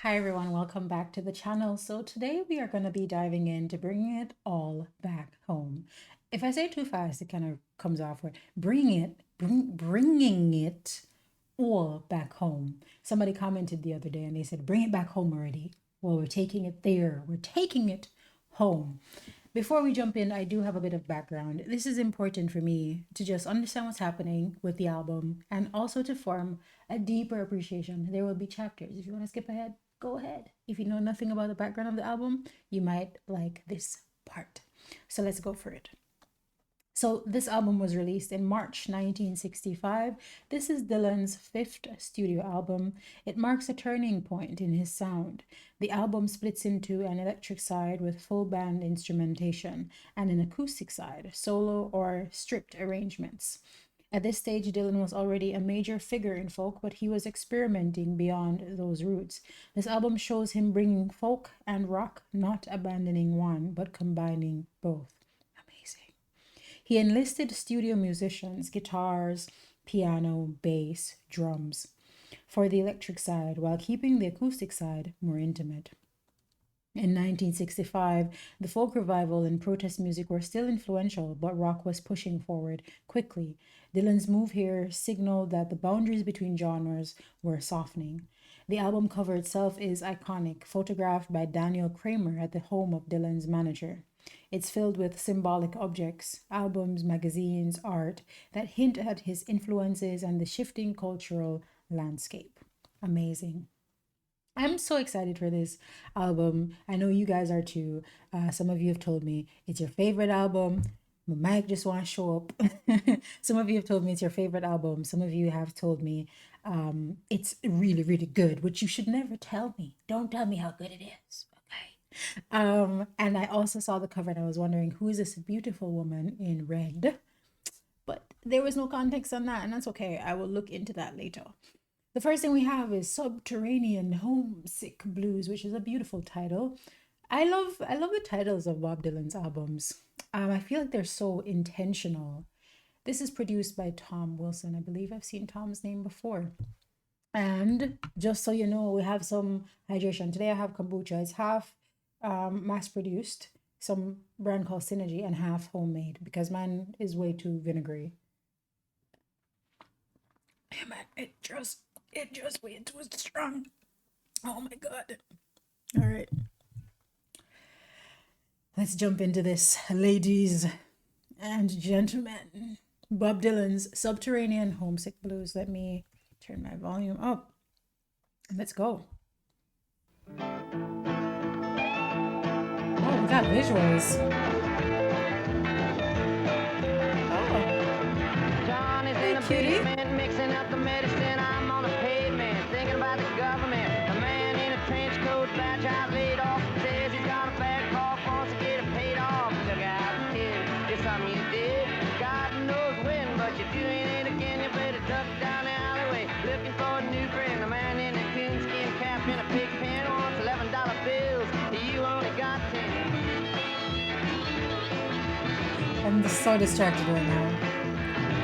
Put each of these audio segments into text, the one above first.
Hi everyone, welcome back to the channel. So today we are going to be diving into bringing it all back home. If I say it too fast, it kind of comes off with bringing it all back home. Somebody commented the other day and they said, bring it back home already. Well, we're taking it there. We're taking it home. Before we jump in, I do have a bit of background. This is important for me to just understand what's happening with the album and also to form a deeper appreciation. There will be chapters. If you want to skip ahead, go ahead. If you know nothing about the background of the album, you might like this part. So let's go for it. So this album was released in March 1965. This is Dylan's fifth studio album. It marks a turning point in his sound. The album splits into an electric side with full band instrumentation and an acoustic side, solo or stripped arrangements. At this stage, Dylan was already a major figure in folk, but he was experimenting beyond those roots. This album shows him bringing folk and rock, not abandoning one, but combining both. Amazing. He enlisted studio musicians, guitars, piano, bass, drums for the electric side while keeping the acoustic side more intimate. In 1965, the folk revival and protest music were still influential, but rock was pushing forward quickly. Dylan's move here signaled that the boundaries between genres were softening. The album cover itself is iconic, photographed by Daniel Kramer at the home of Dylan's manager. It's filled with symbolic objects, albums, magazines, art that hint at his influences and the shifting cultural landscape. Amazing. I'm so excited for this album. I know you guys are too. Some of you have told me it's your favorite album. My mic just want to show up. Some of you have told me it's your favorite album. Some of you have told me it's really, really good, which you should never tell me. Don't tell me how good it is. Okay. And I also saw the cover and I was wondering who is this beautiful woman in red? But there was no context on that, and that's okay. I will look into that later. The first thing we have is Subterranean Homesick Blues, which is a beautiful title. I love the titles of Bob Dylan's albums. I feel like they're so intentional. This is produced by Tom Wilson. I believe I've seen Tom's name before. And just so you know, we have some hydration. Today I have kombucha. It's half mass produced, some brand called Synergy, and half homemade because mine is way too vinegary. Yeah, man, it just way too strong. Oh my god. All right, let's jump into this, ladies and gentlemen. Bob Dylan's Subterranean Homesick Blues. Let me turn my volume up. Let's go. Oh, we got visuals. Oh, John is hey, in a cutie. basement mixing up the medicine. I'm on the pavement thinking about the government. The man in a trench coat, badge out laid off, says he's got a bad cough, wants to get it paid off. Look out, kid, it's something you did. God knows when, but you're doing it again. You better duck down the alleyway looking for a new friend. The man in a coonskin cap in a pig pen wants $11 bills. You only got 10. I'm just so distracted right now.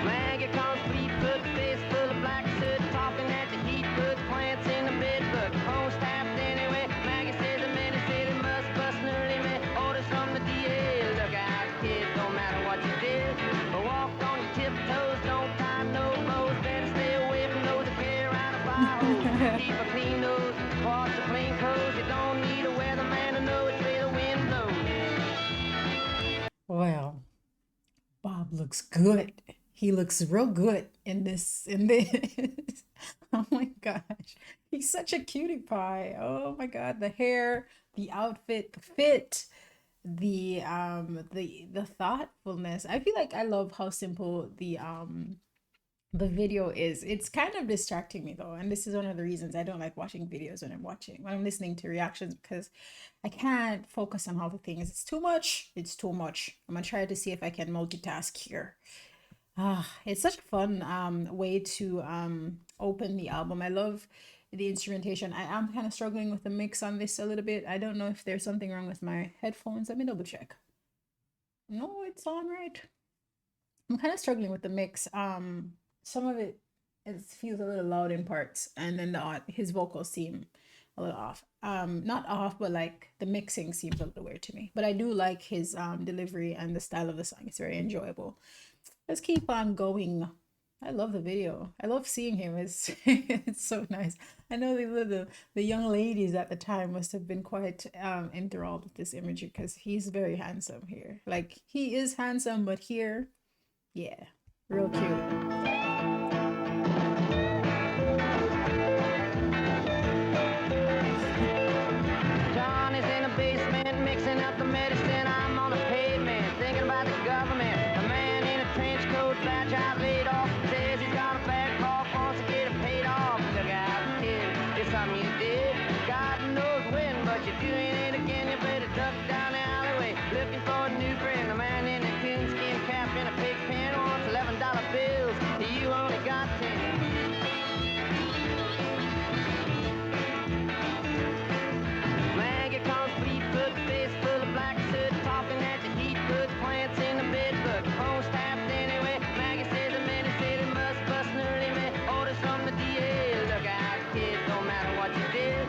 Maggie comes 3 foot, face full of black soot, talking at the heat, puts plants in the bed, but phone tapped anyway. Maggie says the man said it must bust an early man. Orders from the DA. Look out, kid, don't matter what you did. Walk on your tiptoes, don't tie no bows. Better stay away from those that carry around a fire hose. Keep a clean nose, wash the plain clothes. You don't need a weatherman to know which way the wind blows. Well, Bob looks good. He looks real good in this. Oh my gosh. He's such a cutie pie. Oh my god, the hair, the outfit, the fit, the thoughtfulness. I feel like I love how simple the video is. It's kind of distracting me though, and this is one of the reasons I don't like watching videos when I'm listening to reactions because I can't focus on all the things. It's too much. It's too much. I'm gonna try to see if I can multitask here. It's such a fun way to open the album. I love the instrumentation. I am kind of struggling with the mix on this a little bit. I don't know if there's something wrong with my headphones. Let me double check. No, it's on right. I'm kind of struggling with the mix. Some of it feels a little loud in parts, and then his vocals seem a little off. Not off, but like the mixing seems a little weird to me. But I do like his delivery and the style of the song. It's very enjoyable. Let's keep on going. I love the video. I love seeing him. It's it's so nice. I know the young ladies at the time must have been quite enthralled with this imagery because he's very handsome here. Like he is handsome, but here, yeah, real cute. John is in the basement mixing up the medicine. I'm on the pavement thinking about the government. A man in a trench coat, badge out laid off, says he's got a bad cough, wants to get it paid off. Look out, kid, it's something you did. God knows when, but you're doing it again. You better duck down the alleyway looking for a new friend. A man in a coonskin cap and a pig pen wants $11 bills. You only got 10. Maggie comes fleet-foot, face full of black soot, talking at the heat, puts plants in the bed, but phone staffed anyway. Maggie says the man said it must bust an early man. Orders from the DA. Look out, kid, don't matter what you did.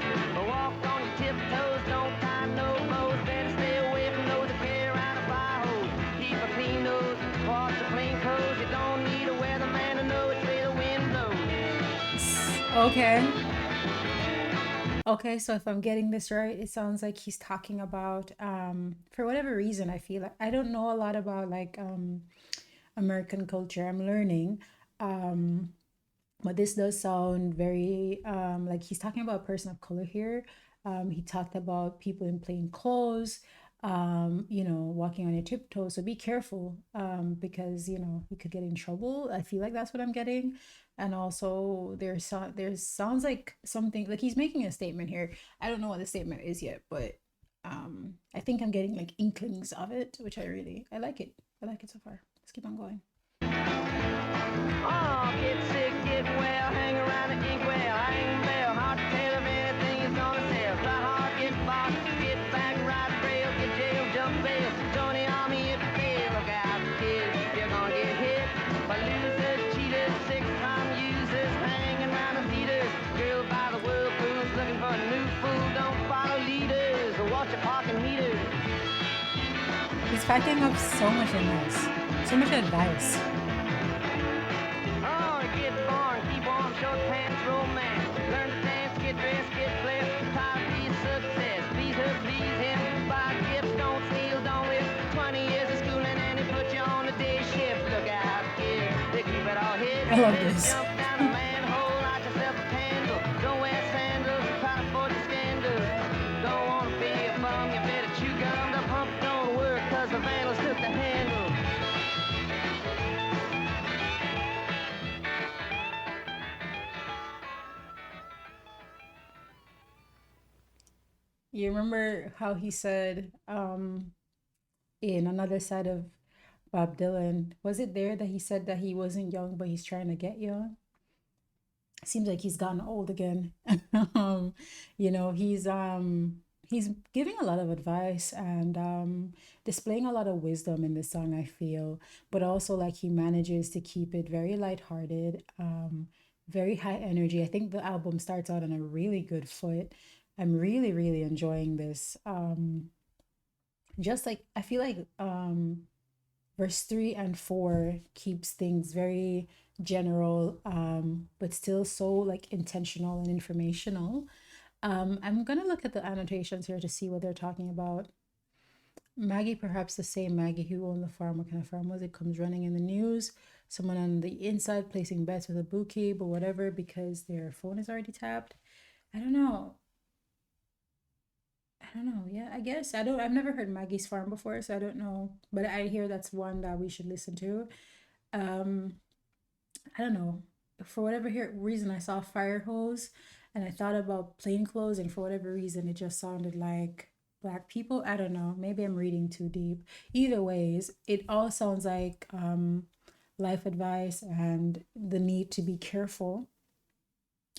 Walk on your tiptoes, don't tie no bows. Better stay away from those that carry around a fire hose. Keep a clean nose, wash the plain clothes. You don't need a weatherman to know which way the wind blows. Okay. Okay, so if I'm getting this right, it sounds like he's talking about for whatever reason I feel like I don't know a lot about like American culture. I'm learning. Um but this does sound very like he's talking about a person of color here. He talked about people in plain clothes, you know, walking on your tiptoes. So be careful, because you know you could get in trouble. I feel like that's what I'm getting. And also there's sounds like something like he's making a statement here. I don't know what the statement is yet, but I think I'm getting like inklings of it, which I like it. I like it so far. Let's keep on going. Oh, get sick, get well, hang around the inkwell, hang bell, hard to tell if anything is gonna sell. Fly hard, get boxed, get back, ride rail, get jail, jump bail, join the army if you fail. Look out, kid, you're gonna get hit by losers, cheaters, six-time users, hanging around the leaders. Girl by the whirlpools, looking for a new fool, don't follow leaders, or watch your parking meters. He's packing up so much in this, so much advice. Oh, get born, keep warm, short pants, romance. Learn to dance, get dressed, get blessed. Try to be a success. Please her, please him. Buy gifts, don't steal, don't live. 20 years of schooling and they put you on the day shift. Look out, kid, they keep it all hid. I love Better this. jump down a manhole, light yourself a candle. Don't wear sandals, try to avoid the scandal. Don't want to be a bum, you better chew gum. The pump don't work cause the vandals took the handle. You remember how he said in another side of Bob Dylan, was it there that he said that he wasn't young but he's trying to get young? Seems like he's gotten old again. um, you know, he's giving a lot of advice and displaying a lot of wisdom in this song, I feel, but also like he manages to keep it very lighthearted, very high energy. I think the album starts out on a really good foot. I'm really, really enjoying this. Just like I feel like verse 3 and 4 keeps things very general, but still so like intentional and informational. I'm gonna look at the annotations here to see what they're talking about. Maggie, perhaps the same Maggie who owned the farm. What kind of farm was it? Comes running in the news. Someone on the inside placing bets with a bouquet, but whatever, because their phone is already tapped. I don't know. I don't know. Yeah, I guess I don't. I've never heard Maggie's Farm before, so I don't know. But I hear that's one that we should listen to. Um, I don't know. For whatever reason, I saw fire hose, and I thought about plain clothes, and for whatever reason, it just sounded like black people. I don't know. Maybe I'm reading too deep. Either ways, it all sounds like life advice and the need to be careful,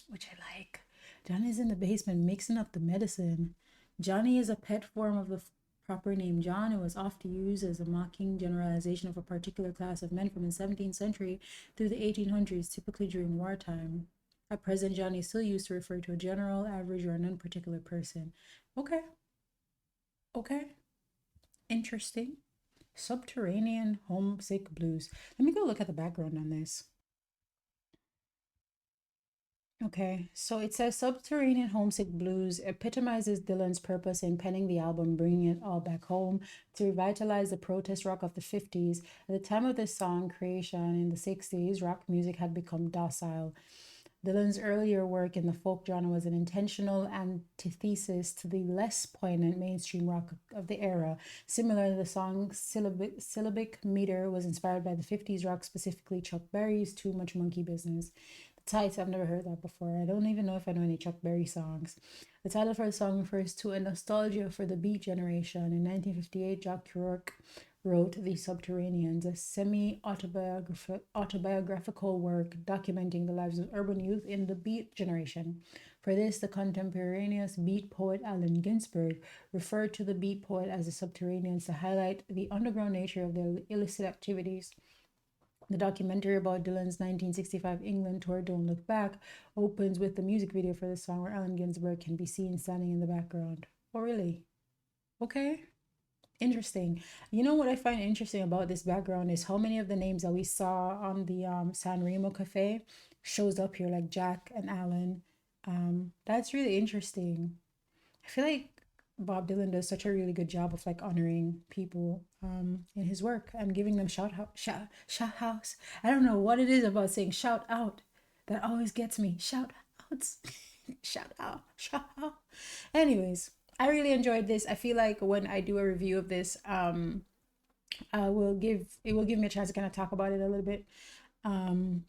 which I like. Johnny's in the basement mixing up the medicine. Johnny is a pet form of the proper name John and was often used as a mocking generalization of a particular class of men from the 17th century through the 1800s, typically during wartime. At present, Johnny is still used to refer to a general, average, or a non-particular person. Okay, okay, interesting. Subterranean Homesick Blues. Let me go look at the background on this. Okay, so it says Subterranean Homesick Blues epitomizes Dylan's purpose in penning the album, bringing it all back home to revitalize the protest rock of the 50s. At the time of this song creation in the 60s, rock music had become docile. Dylan's earlier work in the folk genre was an intentional antithesis to the less poignant mainstream rock of the era. Similarly, the song's syllabic meter was inspired by the 50s rock, specifically Chuck Berry's Too Much Monkey Business. The title, I've never heard that before. I don't even know if I know any Chuck Berry songs. The title for the song refers to a nostalgia for the Beat generation. In 1958, Jock Rourke wrote The Subterraneans, a semi-autobiographical work documenting the lives of urban youth in the Beat generation. For this, the contemporaneous Beat poet Allen Ginsberg referred to the Beat poet as the Subterraneans to highlight the underground nature of their illicit activities. The documentary about Dylan's 1965 England tour, Don't Look Back, opens with the music video for the song where Allen Ginsberg can be seen standing in the background. Oh, really? Okay. Interesting. You know what I find interesting about this background is how many of the names that we saw on the San Remo Cafe shows up here, like Jack and Alan. That's really interesting. I feel like Bob Dylan does such a really good job of like honoring people in his work and giving them shout outs. I don't know what it is about saying shout out that always gets me. Shout outs. shout out. Anyways, I really enjoyed this. I feel like when I do a review of this, it will give me a chance to kind of talk about it a little bit. I'm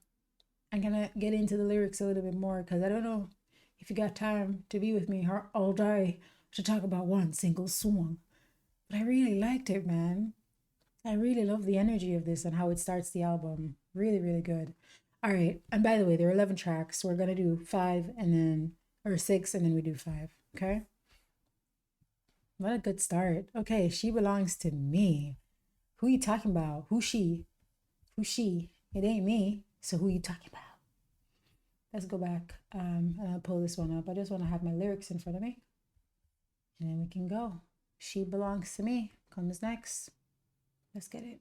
gonna get into the lyrics a little bit more because I don't know if you got time to be with me all day to talk about one single song. But I really liked it, man. I really love the energy of this and how it starts the album. Really, really good. All right. And by the way, there are 11 tracks. So we're going to do 5 and then, or 6, and then we do 5. Okay. What a good start. Okay. She belongs to me. Who you talking about? Who's she? It ain't me. So who you talking about? Let's go back. And I'll pull this one up. I just want to have my lyrics in front of me. And then we can go. She belongs to me comes next. Let's get it.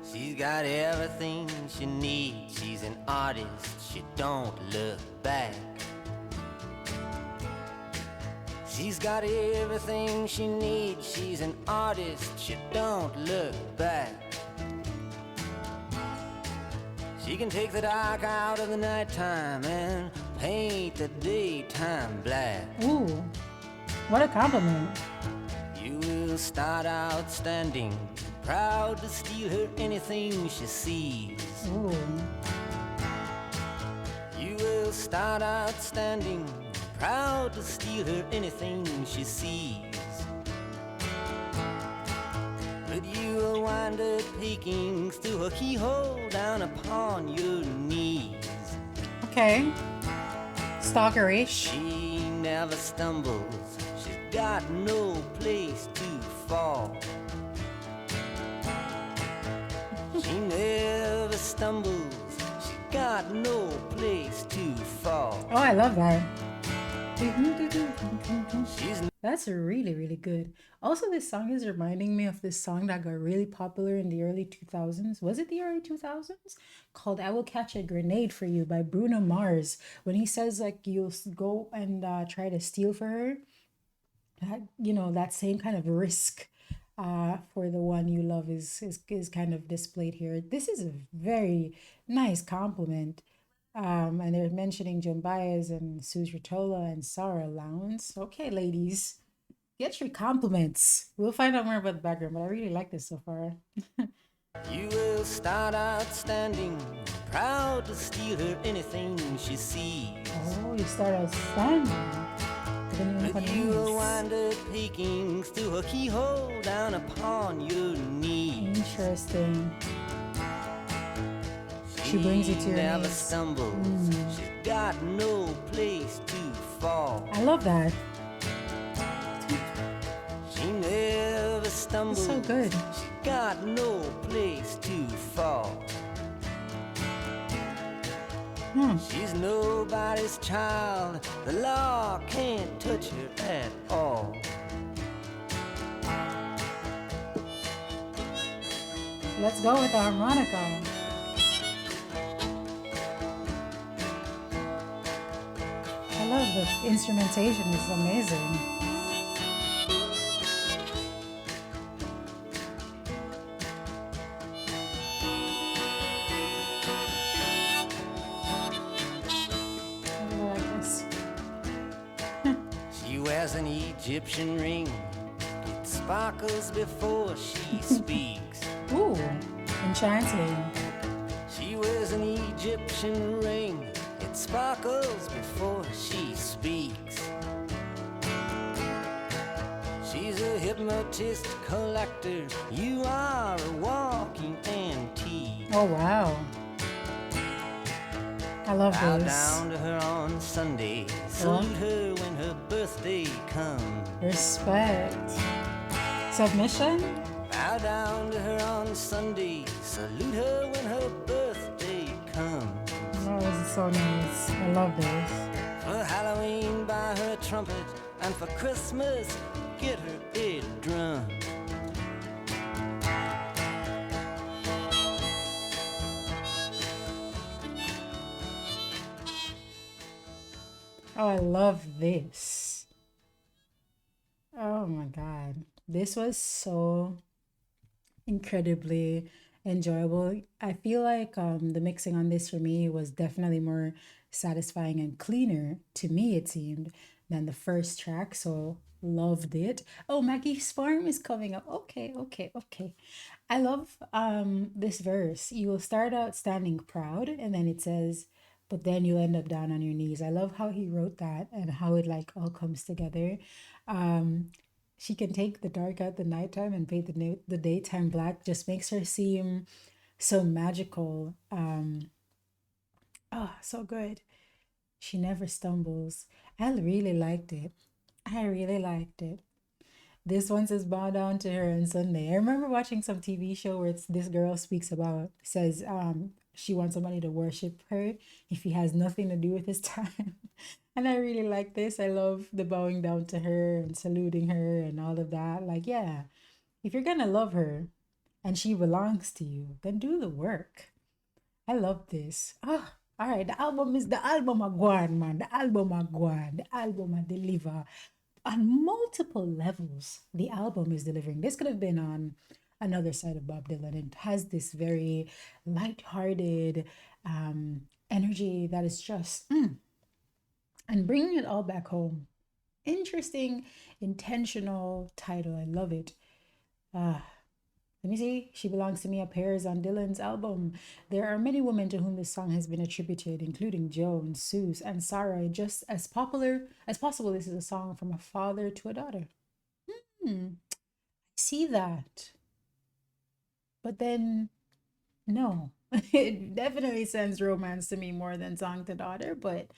She's got everything she needs. She's an artist. She don't look back. She's got everything she needs. She's an artist. She don't look back. She can take the dark out of the nighttime and paint the daytime black. Ooh, what a compliment. You will start out standing, proud to steal her anything she sees. Ooh. You will start out standing, proud to steal her anything she sees. But you will wind up peeking through a keyhole down upon your knees. Okay. Stalkerish. She never stumbles, she's got no place to fall. She never stumbles, she's got no place to fall. Oh, I love that. That's really, really good. Also, this song is reminding me of this song that got really popular in the early 2000s. Was it the early 2000s? Called I Will Catch a Grenade for You by Bruno Mars. When he says, like, you'll go and try to steal for her, that, you know, that same kind of risk for the one you love is kind of displayed here. This is a very nice compliment. And they're mentioning Joan Baez and Suze Ritola and Sarah Lowndes. Okay, ladies, get your compliments. We'll find out more about the background, but I really like this so far. You will start out standing, proud to steal her anything she sees. Oh, you start out standing. But you will wind up peeking through a keyhole down upon your knees. Interesting. She brings you to your never knees. stumbles, she's got no place to fall. I love that. She never stumbles, so good. she's got no place to fall. She's nobody's child. The law can't touch her at all. Let's go with the harmonica. I love the instrumentation, it's amazing. I really like this. She wears an Egyptian ring. It sparkles before she speaks. Ooh, enchanting. She wears an Egyptian ring. It sparkles before she speaks. She's a hypnotist collector. You are a walking antique. Oh, wow. I love Bow this. down to her on Sunday. Salute her when her birthday comes. Respect. Submission? Bow down to her on Sunday. Salute her when her birthday comes. Oh, this is so nice. I love this. For Halloween, buy her a trumpet. And for Christmas, get her a drum. Oh, I love this. Oh my God. This was so incredibly enjoyable. I feel like the mixing on this for me was definitely more satisfying and cleaner, to me it seemed, than the first track. So loved it. Oh, Maggie's Farm is coming up. Okay, okay, okay. I love this verse. You will start out standing proud, and then it says, but then you end up down on your knees. I love how he wrote that and how it like all comes together. She can take the dark out the nighttime and paint the daytime black. Just makes her seem so magical. Oh, so good. She never stumbles. I really liked it. I really liked it. This one says bow down to her on Sunday. I remember watching some TV show where this girl speaks about, says she wants somebody to worship her if he has nothing to do with his time. And I really like this. I love the bowing down to her and saluting her and all of that. Like, yeah, if you're gonna love her and she belongs to you, then do the work. I love this. Ah, all right. The album is the album of Guan, man. The album of Guan. The album of deliver on multiple levels. The album is delivering. This could have been on another side of Bob Dylan. It has this very light-hearted energy that is just and bringing it all back home. Interesting, intentional title. I love it. Let me see. She Belongs to Me appears on Dylan's album. There are many women to whom this song has been attributed, including Joan, Suze, and Sarah. Just as popular as possible, this is a song from a father to a daughter. I see that. But then, no. It definitely sends romance to me more than song to daughter, but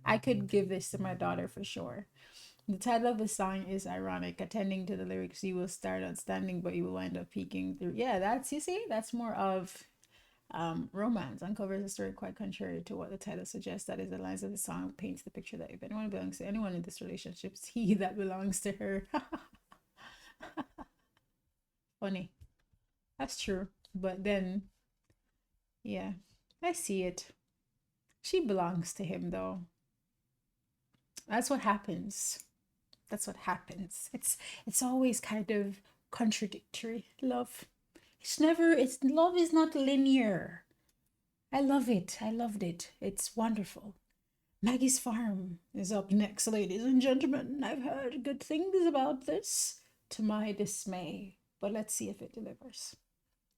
I could give this to my daughter for sure. The title of the song is ironic. Attending to the lyrics, you will start out standing, but you will wind up peeking through. Yeah, that's, you see, that's more of romance. Uncovers a story quite contrary to what the title suggests. That is, the lines of the song paints the picture that if anyone belongs to anyone in this relationship, it's he that belongs to her. Funny. That's true. But then, yeah, I see it. She belongs to him, though. That's what happens. That's what happens. It's always kind of contradictory. Love. Love is not linear. I love it. I loved it. It's wonderful. Maggie's Farm is up next, ladies and gentlemen. I've heard good things about this, to my dismay. But let's see if it delivers.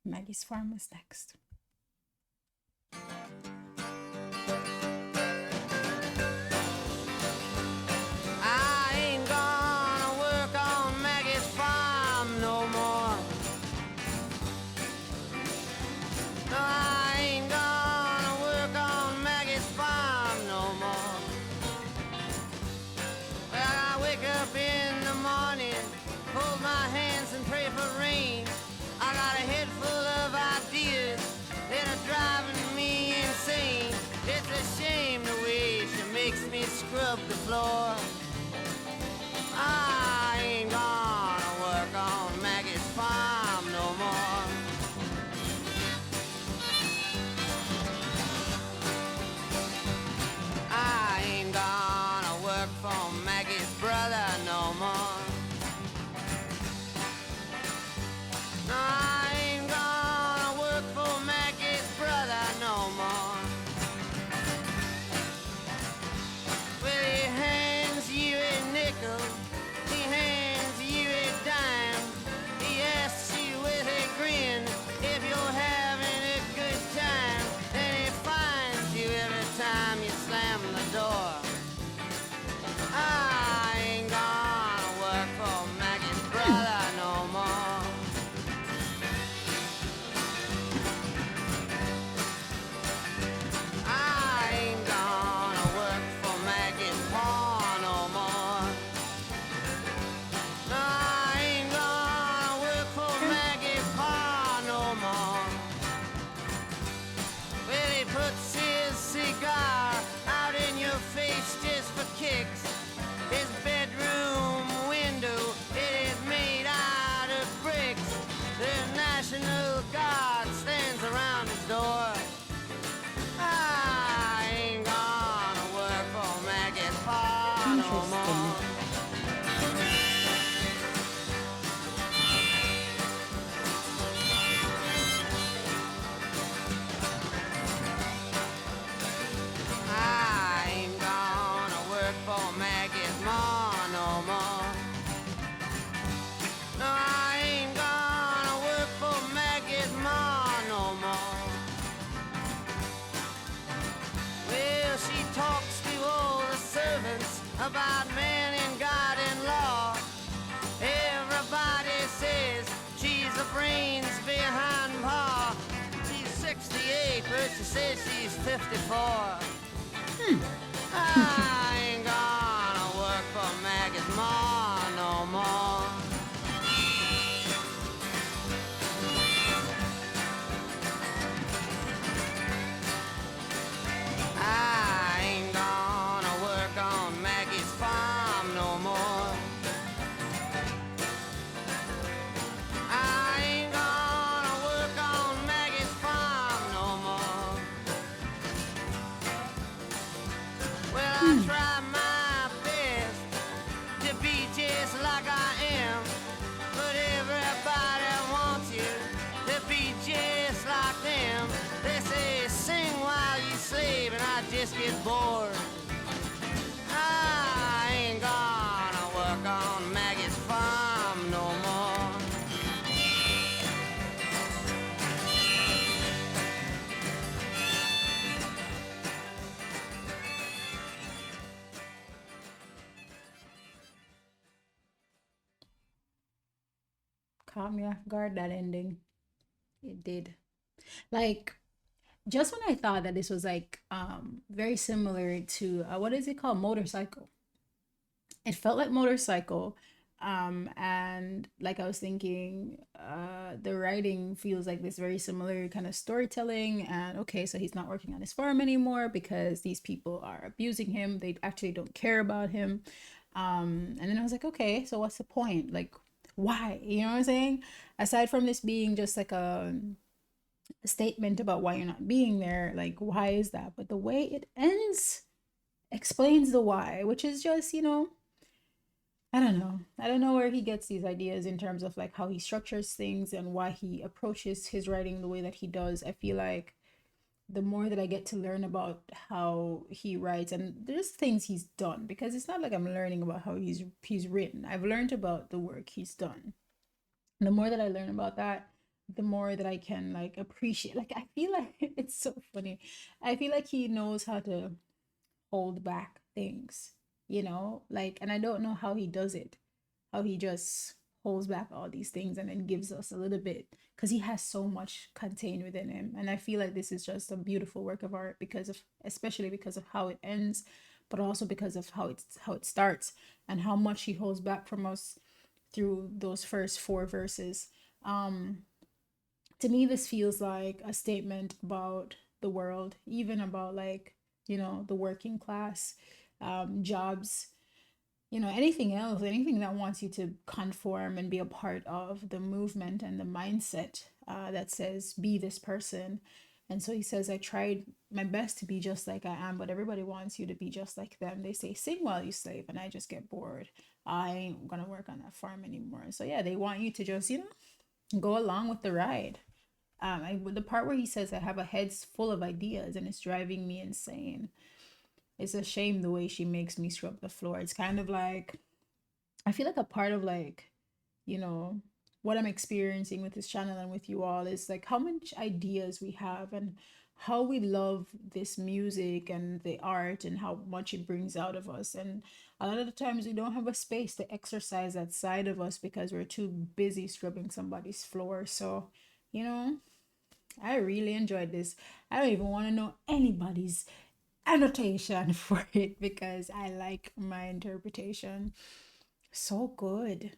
Maggie's Farm is next. It's a shame the way she makes me scrub the floor. I ain't gonna work on Maggie's farm no more. I ain't gonna work for Maggie's brother no more. No, I ain't gonna work for Maggie's brother no more. Well, he hands you a nickel, he hands you a dime, he asks you with a grin if you're having a good time, and he finds you every time you slam the door. I ain't gonna work for Maggie's brother no more. I ain't gonna work for Maggie's paw no more. No, I ain't gonna work for Maggie's paw no more. Well, he puts his cigar out in your face just for kicks. His bedroom window, it is made out of bricks. The National Guard stands around his door. I ain't gonna work for Maggie's paw no more. I ain't gonna work for Maggie's ma no more. No, I ain't gonna work for Maggie's ma no more. Well, she talks to all the servants about man and God and law. Everybody says she's the brains behind paw. She's 68, but she says she's 54. I ain't gonna work for Maggie's ma no more. I ain't gonna work on Maggie's farm no more. I ain't gonna work on Maggie's farm no more. Well, I try my best to be just like I am, but everybody wants you to be just like them. They say sing while you sleep, and I just get bored. I ain't gonna work on Maggie's farm no more. Caught me off guard, that ending. It did. Like, just when I thought that this was like very similar to what is it called? Motorcycle. It felt like Motorcycle. And like I was thinking, the writing feels like this very similar kind of storytelling. And okay, so he's not working on his farm anymore because these people are abusing him. They actually don't care about him. And then I was like, okay, so what's the point? Like, why? You know what I'm saying? Aside from this being just like a statement about why you're not being there, like, why is that? But the way it ends explains the why, which is just, I don't know. I don't know where he gets these ideas in terms of like how he structures things and why he approaches his writing the way that he does. I feel like the more that I get to learn about how he writes, and there's things he's done, because it's not like I'm learning about how he's written. I've learned about the work he's done. And the more that I learn about that, the more that I can like appreciate. Like I feel like it's so funny. I feel like he knows how to hold back things, like, and I don't know how he does it, how he just holds back all these things and then gives us a little bit, because he has so much contained within him. And I feel like this is just a beautiful work of art because of, especially because of how it ends, but also because of how it starts and how much he holds back from us through those first four verses. To me, this feels like a statement about the world, even about like the working class, jobs, anything else, anything that wants you to conform and be a part of the movement and the mindset that says be this person. And so he says, I tried my best to be just like I am, but everybody wants you to be just like them. They say, sing while you slave, and I just get bored. I ain't gonna work on that farm anymore. And so yeah, they want you to just, go along with the ride. The part where he says, I have a head full of ideas and it's driving me insane. It's a shame the way she makes me scrub the floor. It's kind of like, I feel like a part of like, you know, what I'm experiencing with this channel and with you all is like how much ideas we have and how we love this music and the art and how much it brings out of us. And a lot of the times we don't have a space to exercise that side of us because we're too busy scrubbing somebody's floor. So, you know, I really enjoyed this. I don't even want to know anybody's annotation for it because I like my interpretation. So good.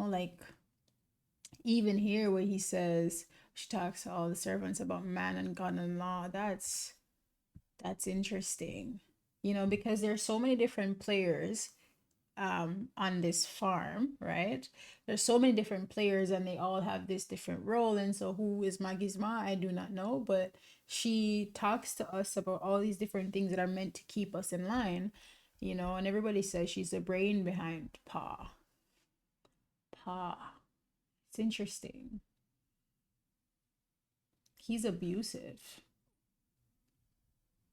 Like even here where he says she talks to all the servants about man and God and law. That's interesting. Because there's so many different players on this farm, right? There's so many different players and they all have this different role. And so who is Maggie's ma? I do not know, but she talks to us about all these different things that are meant to keep us in line, and everybody says she's the brain behind Pa. Pa. It's interesting. He's abusive.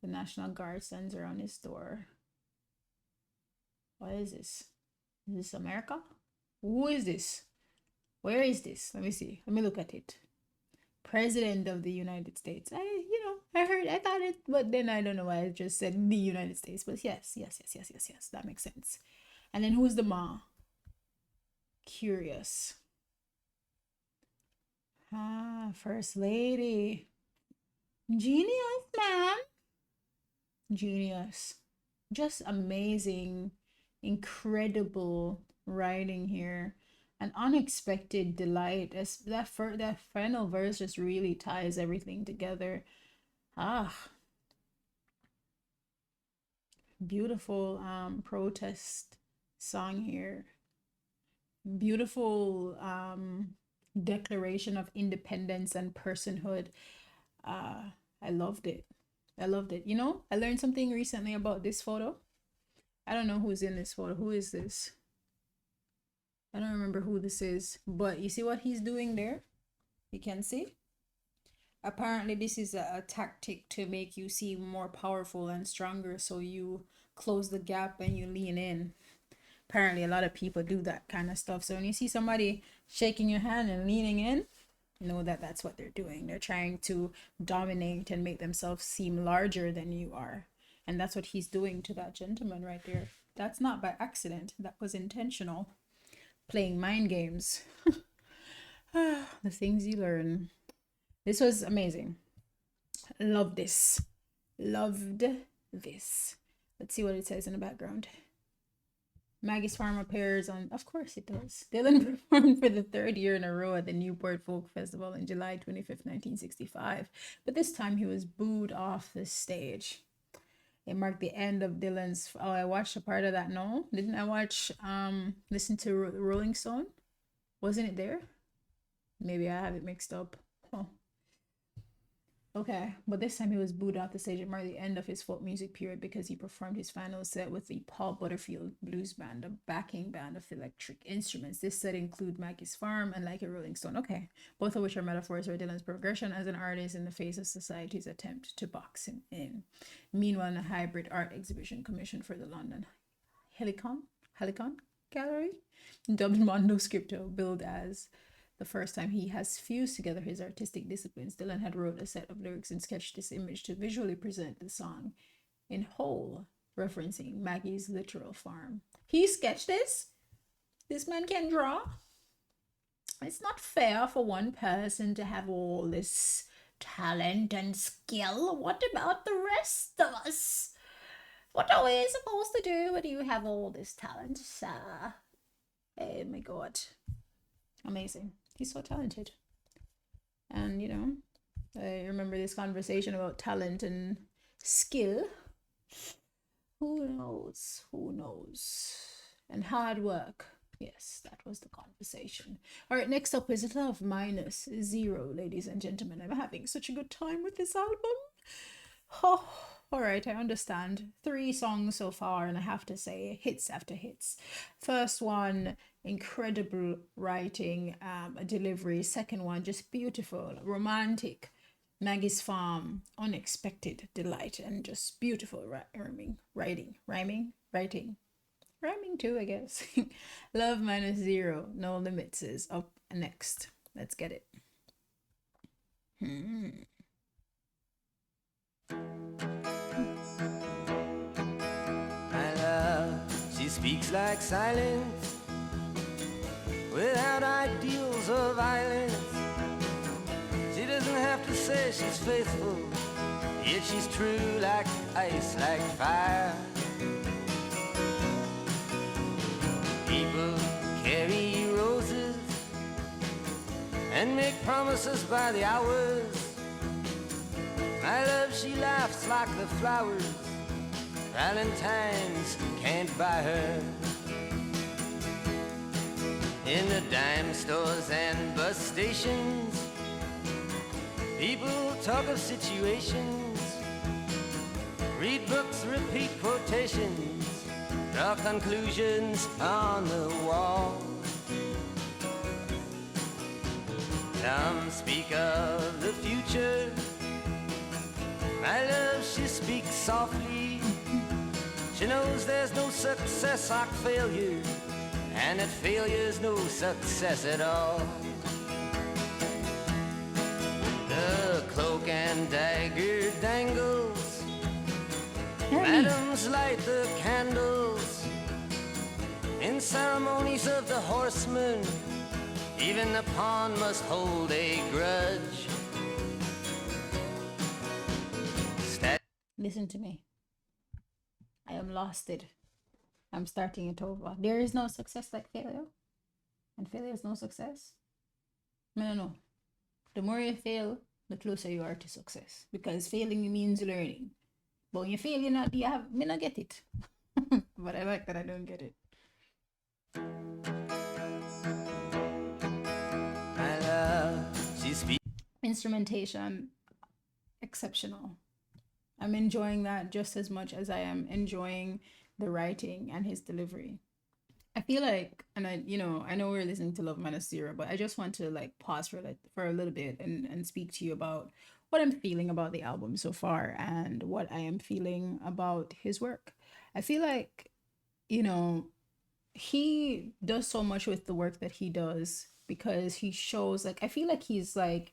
The National Guard sends her on his door. What is this? Is this America? Who is this? Where is this? Let me see. Let me look at it. President of the United States. I thought it, but then I don't know why I just said the United States. But yes. That makes sense. And then who's the ma? Curious. First Lady. Genius, man. Genius. Just amazing, incredible writing here. An unexpected delight. As that final verse just really ties everything together. Beautiful protest song here. Beautiful declaration of independence and personhood. I loved it. I loved it. I learned something recently about this photo. I don't know who's in this photo. Who is this? I don't remember who this is, but you see what he's doing there? You can see. Apparently, this is a tactic to make you seem more powerful and stronger, so you close the gap and you lean in. Apparently, a lot of people do that kind of stuff. So when you see somebody shaking your hand and leaning in, know that that's what they're doing. They're trying to dominate and make themselves seem larger than you are. And that's what he's doing to that gentleman right there. That's not by accident. That was intentional. Playing mind games. The things you learn. This was amazing. Love this. Loved this. Let's see what it says in the background. Maggie's Farm appears on, of course it does. Dylan performed for the third year in a row at the Newport Folk Festival on July 25th, 1965. But this time he was booed off the stage. It marked the end of Dylan's. Oh, I watched a part of that. No, didn't I watch? Listen to Rolling Stone. Wasn't it there? Maybe I have it mixed up. Oh, okay. But this time he was booed off the stage. It marked the end of his folk music period because he performed his final set with the Paul Butterfield Blues Band, a backing band of electric instruments. This set include Maggie's Farm and Like a Rolling Stone. Okay, both of which are metaphors for Dylan's progression as an artist in the face of society's attempt to box him in. Meanwhile, in a hybrid art exhibition commissioned for the London Helicon Gallery, dubbed Mondo Scripto, billed as the first time he has fused together his artistic disciplines, Dylan had wrote a set of lyrics and sketched this image to visually present the song in whole, referencing Maggie's literal farm. He sketched this? This man can draw? It's not fair for one person to have all this talent and skill. What about the rest of us? What are we supposed to do when you have all this talent, sir? Oh my god. Amazing. He's so talented. And I remember this conversation about talent and skill. Who knows? Who knows? And hard work. Yes, that was the conversation. All right, next up is Love Minus Zero, ladies and gentlemen. I'm having such a good time with this album. Oh, all right, I understand. 3 songs so far, and I have to say, hits after hits. First one, incredible writing, delivery. Second one, just beautiful, romantic. Maggie's Farm, unexpected delight, and just beautiful rhyming too, I guess. Love Minus Zero, No Limits is up next. Let's get it. My love, she speaks like silence, without ideals or violence. She doesn't have to say she's faithful, yet she's true like ice, like fire. People carry roses and make promises by the hours. My love, she laughs like the flowers Valentine's can't buy her. In the dime stores and bus stations, people talk of situations, read books, repeat quotations, draw conclusions on the wall. Some speak of the future. My love, she speaks softly. She knows there's no success like failure, and that failure's no success at all. The cloak and dagger dangles, madams light the candles. In ceremonies of the horsemen, even the pawn must hold a grudge. Listen to me. I am lost it. I'm starting it over. There is no success like failure, and failure is no success. No. The more you fail, the closer you are to success, because failing means learning. But when you fail, me not get it. But I like that I don't get it. My love, she speaks. Instrumentation, exceptional. I'm enjoying that just as much as I am enjoying the writing and his delivery. I feel like, and I know we're listening to Love Minus Zero, but I just want to like pause for a little bit and speak to you about what I'm feeling about the album so far and what I am feeling about his work. I feel like, he does so much with the work that he does because he shows, like, I feel like he's like,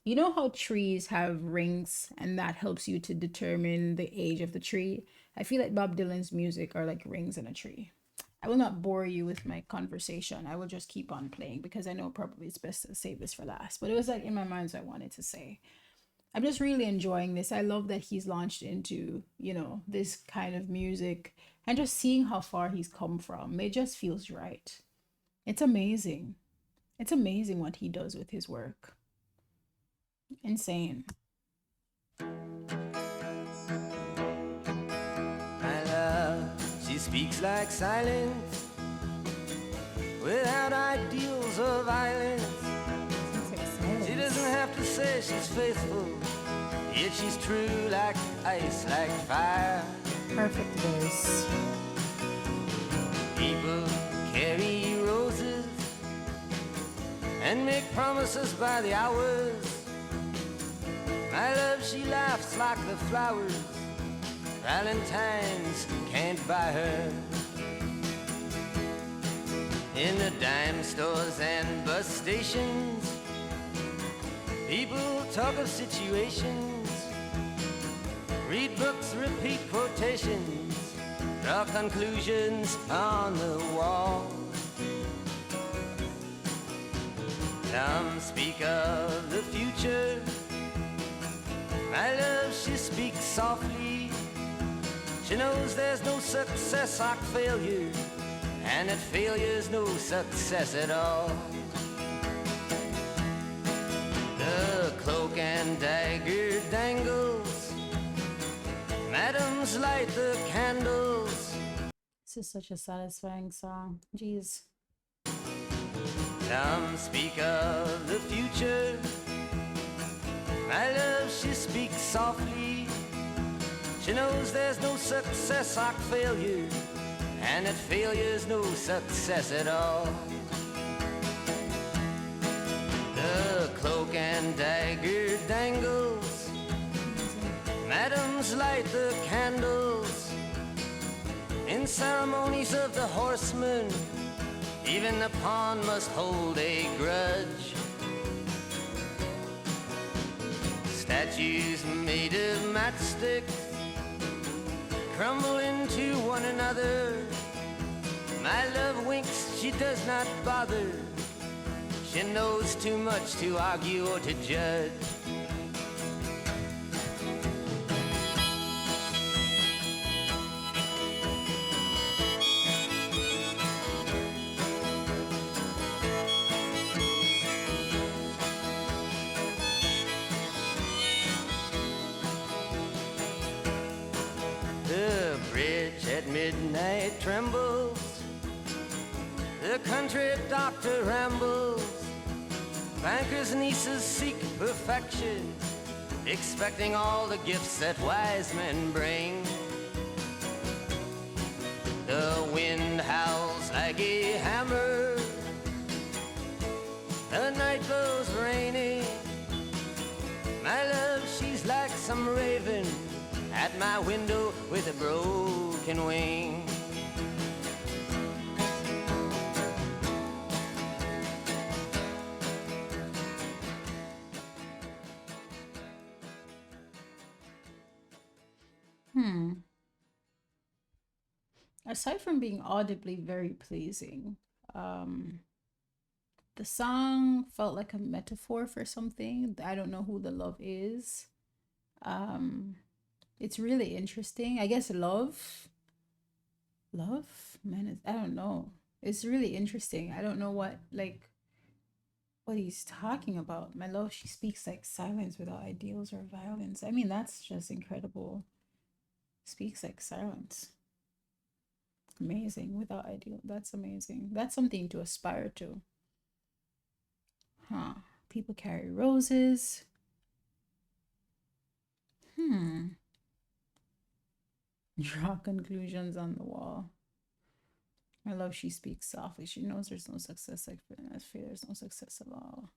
you know how trees have rings and that helps you to determine the age of the tree? I feel like Bob Dylan's music are like rings in a tree. I will not bore you with my conversation. I will just keep on playing because I know probably it's best to save this for last. But it was like in my mind, so I wanted to say. I'm just really enjoying this. I love that he's launched into, this kind of music and just seeing how far he's come from. It just feels right. It's amazing. It's amazing what he does with his work. Insane. My love, she speaks like silence, without ideals or violence. She doesn't have to say she's faithful, yet she's true like ice, like fire. Perfect voice. People carry roses and make promises by the hours. My love, she laughs like the flowers Valentine's can't buy her. In the dime stores and bus stations, people talk of situations, read books, repeat quotations, draw conclusions on the wall. Some speak of the future. My love, she speaks softly. She knows there's no success like failure, and that failure's no success at all. The cloak cloak and dagger dangles. Madams light the candles. This is such a satisfying song. Jeez. Some speak of the future. My love, she speaks softly. She knows there's no success like failure, and that failure's no success at all. The cloak and dagger dangles. Madams light the candles. In ceremonies of the horsemen, even the pawn must hold a grudge. Statues made of matchsticks crumble into one another. My love winks, she does not bother. She knows too much to argue or to judge. The bridge at midnight trembles. The country doctor rambles. Bankers' nieces seek perfection, expecting all the gifts that wise men bring. The wind howls like a hammer. The night blows rainy. My love, she's like some raven at my window with a broken wing. Aside from being audibly very pleasing, um, the song felt like a metaphor for something. I don't know who the love is. Um, it's really interesting. I guess love, man, I don't know. It's really interesting. I don't know what he's talking about. My love, she speaks like silence without ideals or violence. I mean, that's just incredible. Speaks like silence. Amazing without ideal. That's amazing. That's something to aspire to. Huh. People carry roses. Draw conclusions on the wall. I love she speaks softly. She knows there's no success like failure. There's no success at all.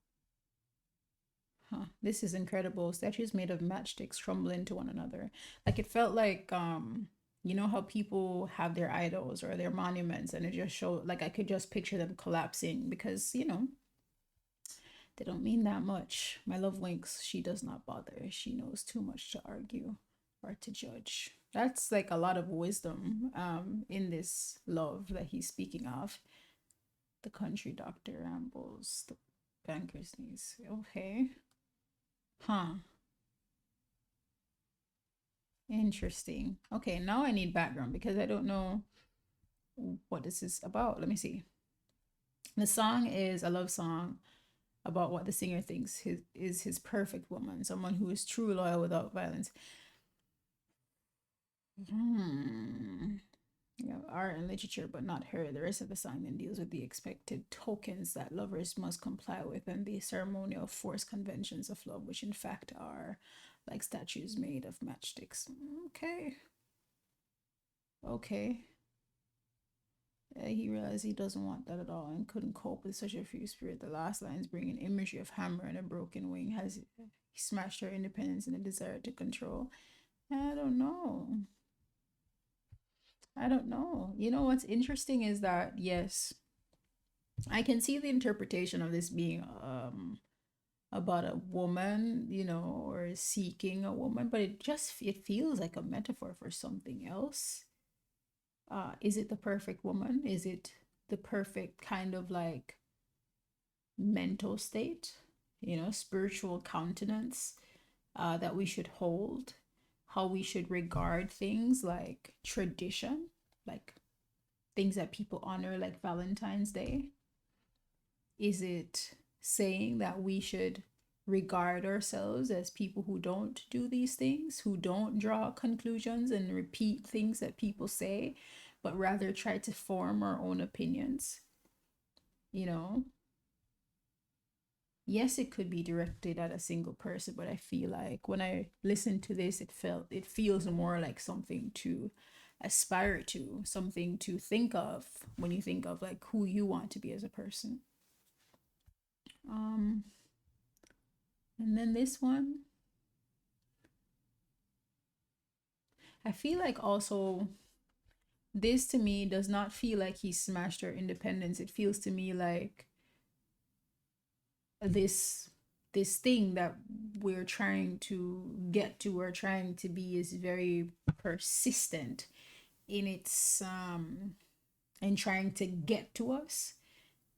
Huh. This is incredible. Statues made of matchsticks crumble into one another. Like it felt like you know how people have their idols or their monuments and it just showed like I could just picture them collapsing because, you know, they don't mean that much. My love winks, she does not bother. She knows too much to argue or to judge. That's like a lot of wisdom in this love that he's speaking of. The country doctor rambles, the banker's niece. Okay. Huh. Interesting. Okay, now I need background because I don't know what this is about. Let me see. The song is a love song about what the singer thinks is his perfect woman, someone who is true, loyal, without violence. Yeah, art and literature, but not her. The rest of the song then deals with the expected tokens that lovers must comply with and the ceremonial forced conventions of love, which in fact are like statues made of matchsticks. Okay. Okay. He realized he doesn't want that at all and couldn't cope with such a free spirit. The last lines bring an imagery of hammer and a broken wing. Has he smashed her independence and a desire to control? I don't know. I don't know. You know what's interesting is that yes, I can see the interpretation of this being about a woman, you know, or seeking a woman, but it feels like a metaphor for something else. Is it the perfect woman? Is it the perfect kind of like mental state, you know, spiritual countenance that we should hold? How we should regard things like tradition, like things that people honor, like Valentine's Day? Is it saying that we should regard ourselves as people who don't do these things, who don't draw conclusions and repeat things that people say, but rather try to form our own opinions. You know, yes, it could be directed at a single person, but I feel like when I listened to this, it feels more like something to aspire to, something to think of when you think of like who you want to be as a person. Um, and then this one, I feel like also this to me does not feel like he smashed our independence. It feels to me like this thing that we're trying to get to or trying to be is very persistent in its in trying to get to us.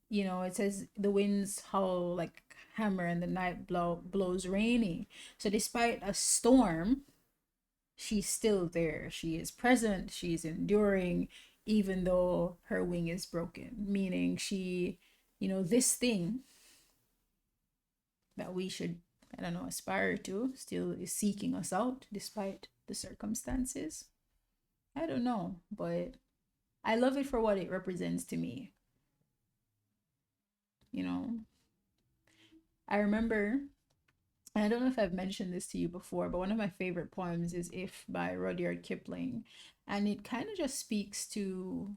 You know, it says the winds howl like hammer and the night blows rainy. So despite a storm, she's still there. She is present. She's enduring, even though her wing is broken. Meaning she, you know, this thing that we should, I don't know, aspire to still is seeking us out despite the circumstances. I don't know, but I love it for what it represents to me. You know, I remember, and I don't know if I've mentioned this to you before, but one of my favorite poems is If by Rudyard Kipling. And it kind of just speaks to,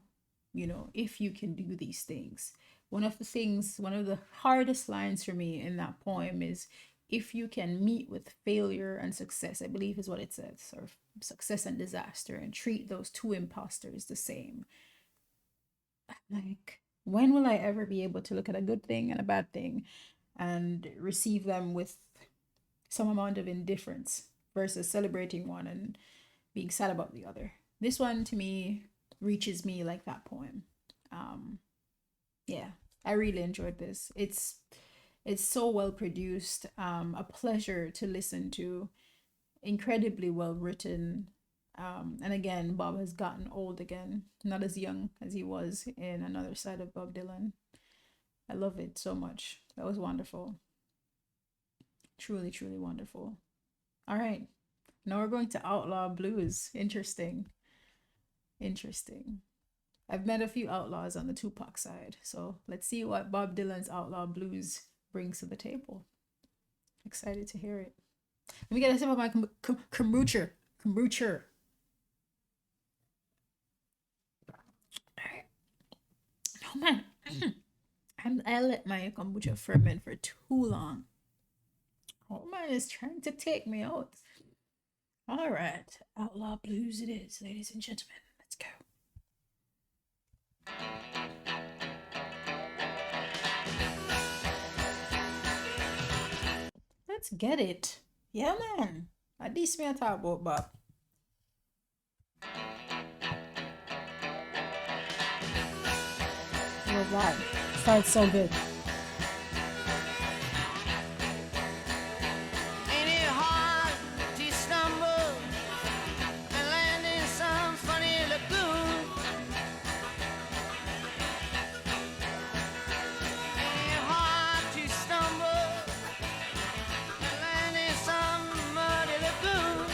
you know, if you can do these things. One of the hardest lines for me in that poem is if you can meet with failure and success, I believe is what it says, or success and disaster, and treat those two imposters the same. Like, when will I ever be able to look at a good thing and a bad thing and receive them with some amount of indifference versus celebrating one and being sad about the other? This one to me reaches me like that poem. Yeah, I really enjoyed this. It's so well produced, a pleasure to listen to, incredibly well written. And again, Bob has gotten old again, not as young as he was in Another Side of Bob Dylan. I love it so much. That was wonderful. Truly, truly wonderful. All right. Now we're going to Outlaw Blues. Interesting. Interesting. I've met a few outlaws on the Tupac side, so let's see what Bob Dylan's Outlaw Blues brings to the table. Excited to hear it. Let me get a sip of my kombucha. Kombucha. No, man. I let my kombucha ferment for too long. Oh, man, it's trying to take me out. All right. Outlaw Blues it is, ladies and gentlemen. Let's go. Let's get it. Yeah, man. At least me I talk about Bob. Oh, wow. Starts so good. Ain't it hard to stumble and land in some funny lagoon? Ain't it hard to stumble and land in some muddy lagoon?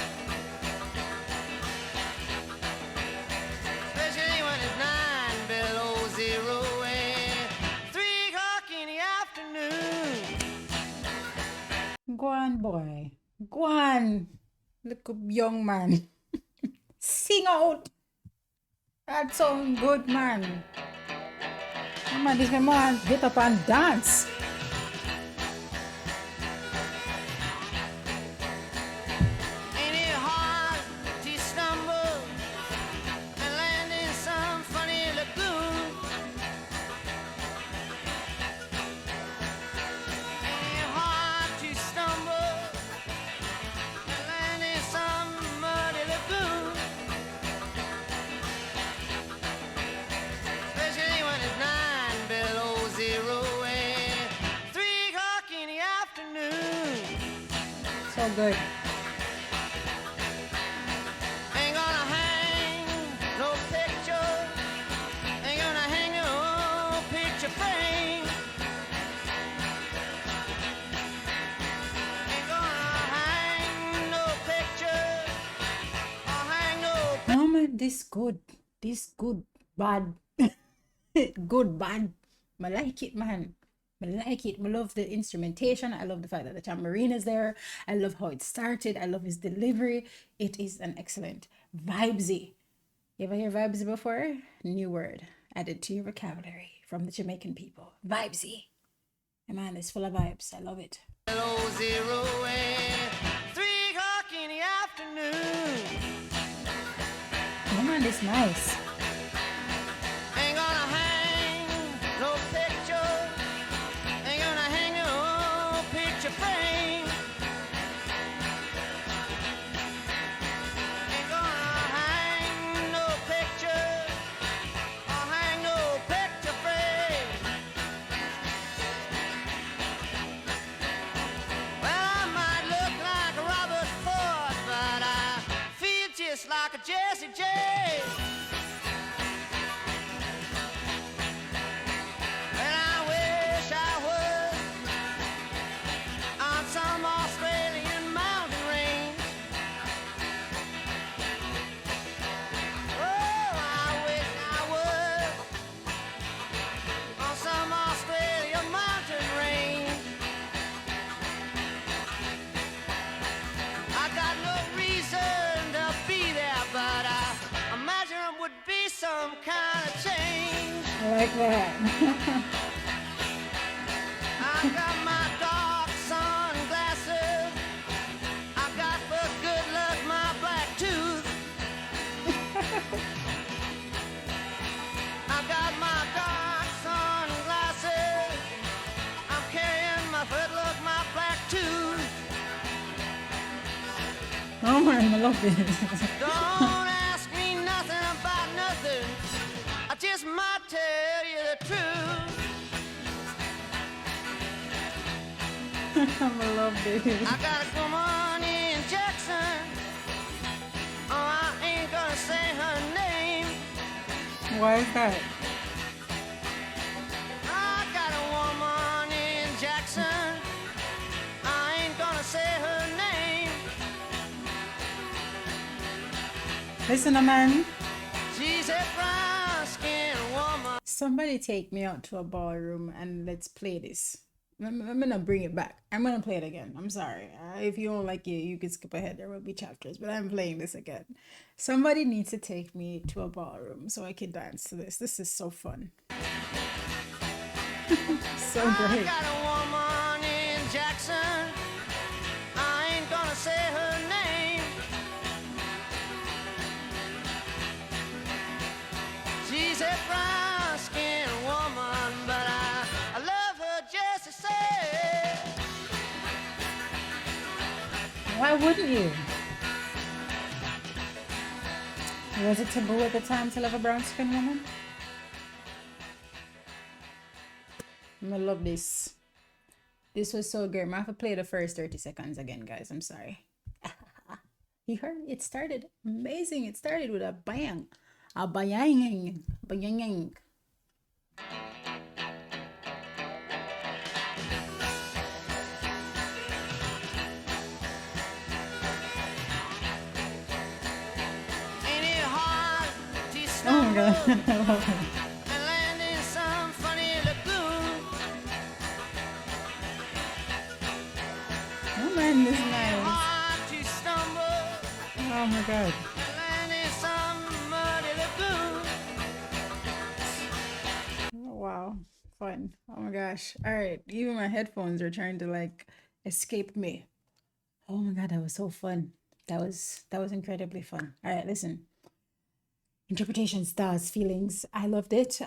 Especially when it's 9 below zero and 3 o'clock in the afternoon. Go on, boy. Go on. Little young man. Sing out. That sounds good, man. Come on, this man get up and dance. Ain't it hard to stumble and land in some funny lagoon? Ain't it hard to stumble and land in some muddy lagoon? Especially when it's 9 below zero and 3 o'clock in the afternoon. So good. Ain't gonna hang no picture. Ain't gonna hang no picture frame. this good. This good, bad. Good, bad. I like it, man. I like it. I love the instrumentation. I love the fact that the tambourine is there. I love how it started. I love his delivery. It is an excellent vibesy. You ever hear vibesy before? New word added to your vocabulary from the Jamaican people. Vibesy. And man, it's full of vibes. I love it. Hello, 3 o'clock in the afternoon. Oh man, it's nice. Ain't gonna hang no picture. Ain't gonna hang no picture frame. Ain't gonna hang no picture or hang no picture frame. Well, I might look like a Robert Ford, but I feel just like a Jesse J. And I wish I was on some Australian mountain range. Oh, I wish I was on some Australian mountain range. I got no reason to be there, but I imagine it would be some kind of change. I like that. I got my dark sunglasses. I got for good luck my black tooth. I got my dark sunglasses. I'm carrying my good luck my black tooth. Oh man, I love this. Don't ask me nothing about nothing. I just might tell you the truth. I love this. I got a woman in Jackson. Oh, I ain't gonna say her name. Why is that? I got a woman in Jackson. I ain't gonna say her name. Listen, man. She's a brown-skinned woman. Somebody take me out to a ballroom and let's play this. I'm gonna bring it back. I'm gonna play it again. I'm sorry. If you don't like it, you can skip ahead. There will be chapters, but I'm playing this again. Somebody needs to take me to a ballroom so I can dance to this. This is so fun. So I great. got a woman in Jackson. I ain't gonna say her name. She's a brown-skinned woman, but I love her just the same. Why wouldn't you? Was it taboo at the time to love a brown skin woman? I love this. This was so great. I have to play the first 30 seconds again, guys. I'm sorry. You heard it started amazing. It started with a bang. A bang. Bang. Ain't it hard to Oh my god. stumble I love it. and land in some funny lagoon? Oh man, this is nice. Hard to stumble Oh my god. and land in some muddy lagoon. Oh, wow. Fun. Oh my gosh. All right. Even my headphones are trying to like escape me. Oh my god, that was so fun. That was incredibly fun. All right, listen. Interpretation, stars, feelings. I loved it.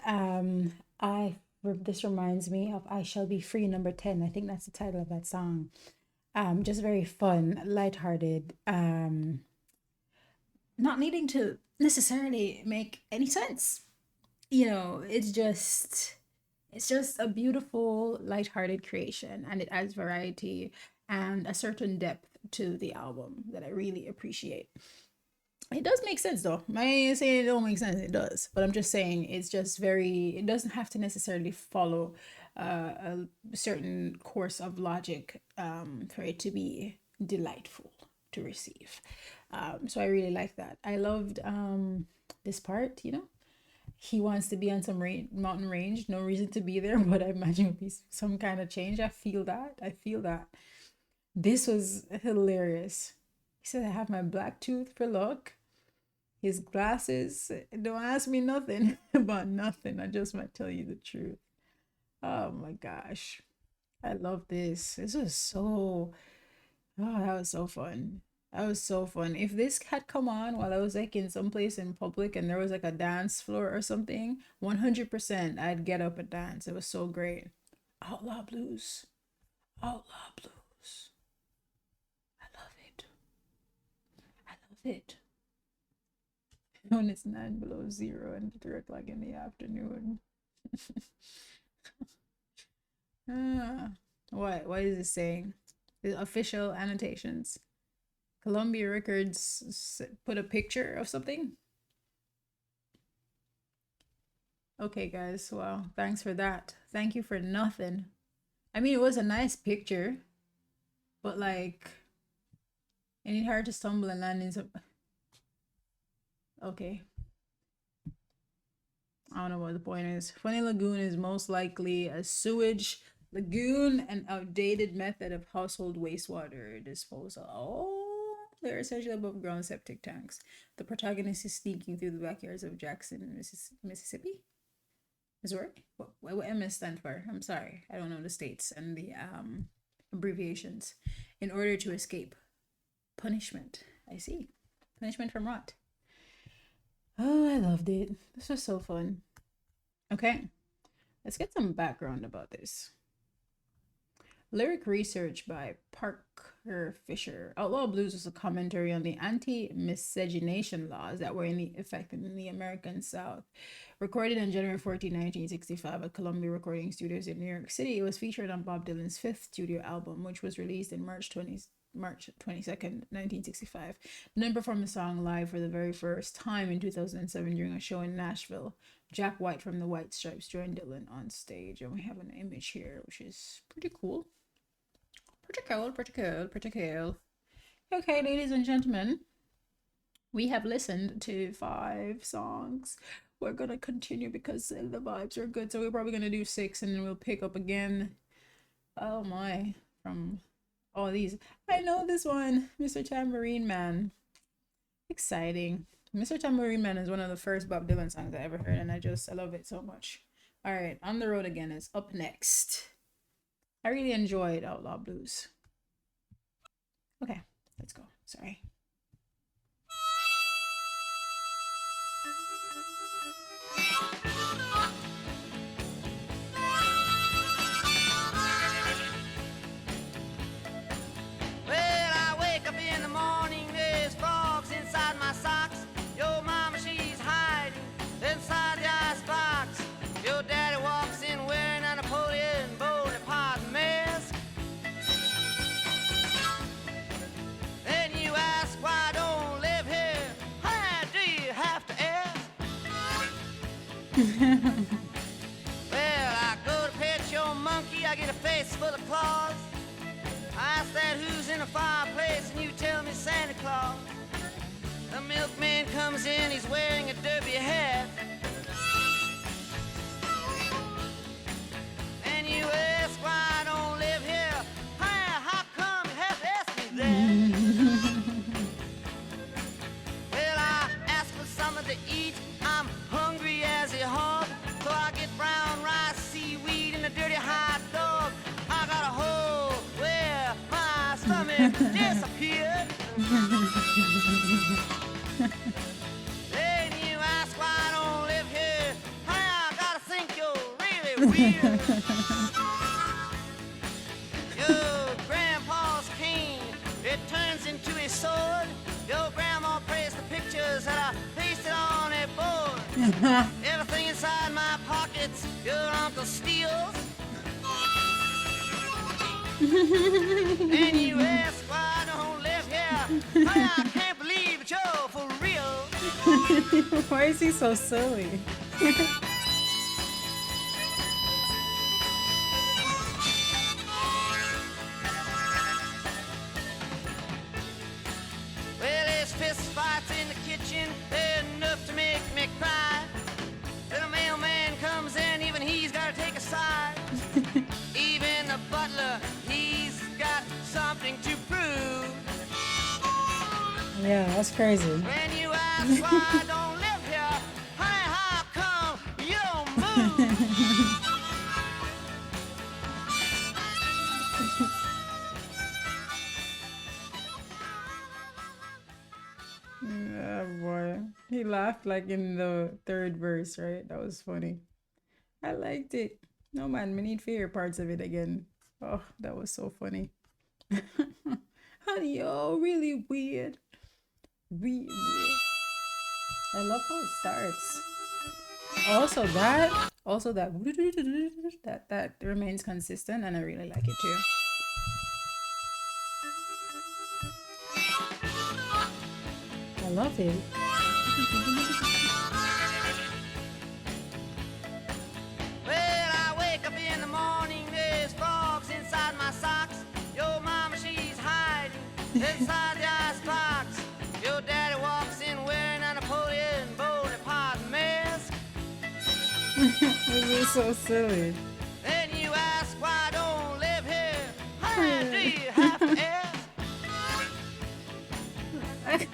This reminds me of I Shall Be Free number 10. I think that's the title of that song. Just very fun, lighthearted, not needing to necessarily make any sense. You know, it's just a beautiful, lighthearted creation, and it adds variety and a certain depth to the album that I really appreciate. It does make sense though. I say it don't make sense, it does. But I'm just saying it's just very, it doesn't have to necessarily follow a certain course of logic for it to be delightful to receive. So I really like that. I loved this part, he wants to be on some mountain range, no reason to be there, but I imagine it would be some kind of change. I feel that. I feel that. This was hilarious. He said, I have my black tooth for luck. His glasses. Don't ask me nothing about nothing. I just might tell you the truth. Oh my gosh. I love this. This was so, oh, that was so fun. That was so fun. If this had come on while I was like in some place in public and there was like a dance floor or something, 100% I'd get up and dance. It was so great. Outlaw Blues. Outlaw Blues. I love it. I love it. When it's 9 below 0 and 3 o'clock in the afternoon. What is it saying? The official annotations. Columbia Records put a picture of something. Okay, guys. Well, thanks for that. Thank you for nothing. I mean, it was a nice picture, but like, ain't it hard to stumble and land in some. Okay. I don't know what the point is. Funny Lagoon is most likely a sewage lagoon, an outdated method of household wastewater disposal. Oh, they're essentially above ground septic tanks. The protagonist is sneaking through the backyards of Jackson, Mississippi. Missouri? What MS stand for? I'm sorry. I don't know the states and the abbreviations. In order to escape punishment. I see. Punishment from what? Oh, I loved it. This was so fun. Okay, let's get some background about this. Lyric research by Parker Fisher. Outlaw Blues was a commentary on the anti-miscegenation laws that were in effect in the American South. Recorded on January 14, 1965 at Columbia Recording Studios in New York City, it was featured on Bob Dylan's fifth studio album, which was released in March 22nd, 1965. Dylan performed the song live for the very first time in 2007 during a show in Nashville. Jack White from the White Stripes joined Dylan on stage, and we have an image here, which is pretty cool. Pretty cool. Okay, ladies and gentlemen, we have listened to 5 songs. We're gonna continue because the vibes are good, so we're probably gonna do 6 and then we'll pick up again. Oh my, from all these. I know this one, Mr. Tambourine Man. Exciting. Mr. Tambourine Man is one of the first Bob Dylan songs I ever heard, and I love it so much. All right, On the Road Again is up next. I really enjoyed Outlaw Blues. Okay, let's go. Sorry. Well, I wake up in the morning, there's frogs inside my socks. Your mama, she's hiding inside the icebox. Your daddy walks in wearing a Napoleon Bonaparte mask. Then you ask why I don't live here. Why do you have to ask? Well, I go to pet your monkey, I get a face full of claws. I ask that who's in the fireplace, and you tell me Santa Claus. The milkman comes in, he's wearing a derby hat. And you ask why I don't live here. How come you have to ask me that? Well, I ask for something to eat. I'm hungry as a hog, so I get brown rice, seaweed, and a dirty hot dog. I got a hole where my stomach disappeared. Then you ask why I don't live here. I gotta think you're really weird. Your grandpa's cane, it turns into a sword. Your grandma praised the pictures that I pasted on a board. Everything inside my pockets, your uncle steals. And you ask why I don't live here. I can't believe it, you're for real. Why is he so silly? Well, it's Yeah, that's crazy. When you ask why I don't live here, honey, how come you don't move? Yeah, boy. He laughed like in the third verse, right? That was funny. I liked it. No man, we need to hear parts of it again. Oh, that was so funny. Honey, oh, really weird. Weird. I love how it starts. Also that that remains consistent, and I really like it too. I love it. Well, I wake up in the morning, there's frogs inside my socks. Your mama, she's hiding inside the icebox. Your daddy walks in wearing a Napoleon Bonaparte mask. This is so silly. And you ask why I don't live here. Honey, do you have to ask?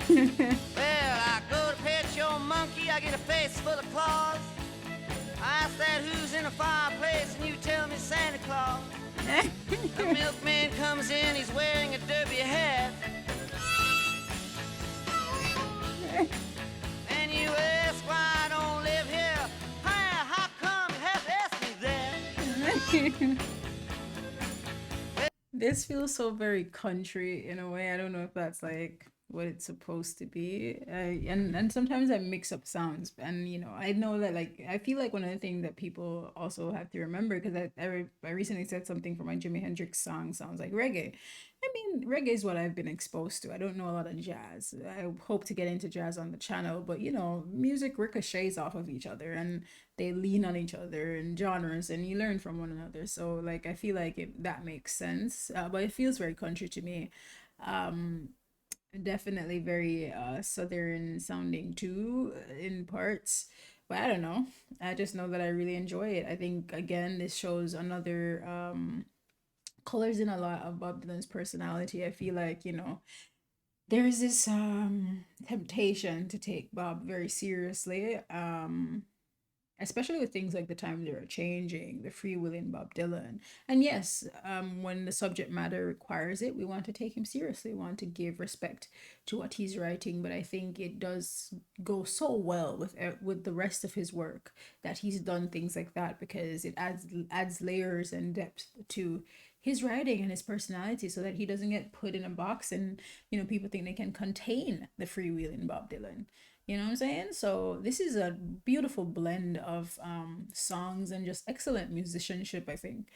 Well, I go to pet your monkey, I get a face full of claws. I ask that who's in the fireplace, and you tell me Santa Claus. The milkman comes in, he's wearing a derby hat. And you ask why I don't live here. Hi, how come you have to ask me that? This feels so very country in a way. I don't know if that's like what it's supposed to be. And sometimes I mix up sounds, and I know that, like, I feel like one of the things that people also have to remember, because I recently said something from my Jimi Hendrix song sounds like reggae. I mean, reggae is what I've been exposed to. I don't know a lot of jazz. I hope to get into jazz on the channel, but music ricochets off of each other, and they lean on each other in genres, and you learn from one another. So, like, I feel like that makes sense, but it feels very country to me. Um, Definitely very southern sounding too, in parts. But I don't know. I just know that I really enjoy it. I think, again, this shows another colors in a lot of Bob Dylan's personality. I feel like, there's this temptation to take Bob very seriously. Especially with things like the time they are changing, the freewheeling Bob Dylan. And yes, when the subject matter requires it, we want to take him seriously. We want to give respect to what he's writing. But I think it does go so well with the rest of his work that he's done things like that, because it adds layers and depth to his writing and his personality, so that he doesn't get put in a box, and people think they can contain the freewheeling Bob Dylan. You know what I'm saying? So this is a beautiful blend of songs and just excellent musicianship, I think,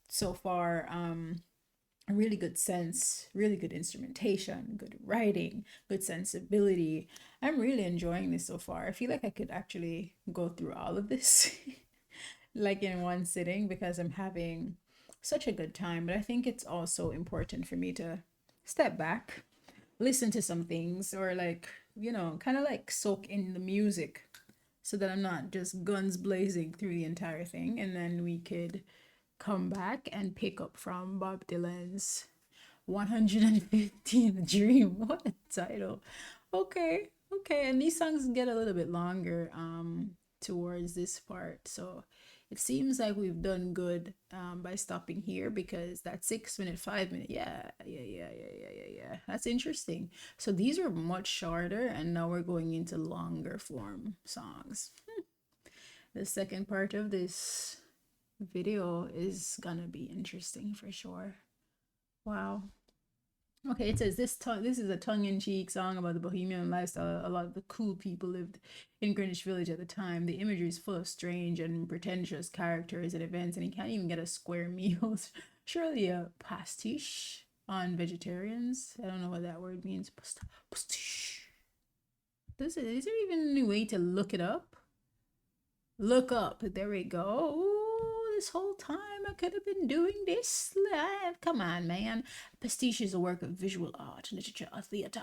so far. A really good sense, really good instrumentation, good writing, good sensibility. I'm really enjoying this so far. I feel like I could actually go through all of this like in one sitting, because I'm having such a good time. But I think it's also important for me to step back, listen to some things, or like, kind of like soak in the music, so that I'm not just guns blazing through the entire thing. And then we could come back and pick up from Bob Dylan's 115th Dream. What a title. Okay, okay. And these songs get a little bit longer towards this part. So it seems like we've done good by stopping here, because that 6 minute, 5 minute, yeah. That's interesting. So these are much shorter, and now we're going into longer form songs. The second part of this video is gonna be interesting for sure. Wow. Okay, it says this is a tongue-in-cheek song about the bohemian lifestyle. A lot of the cool people lived in Greenwich Village at the time. The imagery is full of strange and pretentious characters and events, and he can't even get a square meal. Surely a pastiche on vegetarians. I don't know what that word means. Pastiche. Is there even any way to look it up? Look up. There we go. Ooh, this whole time I could have been doing this live. Come on, man. Pastiche is a work of visual art, literature, or theater,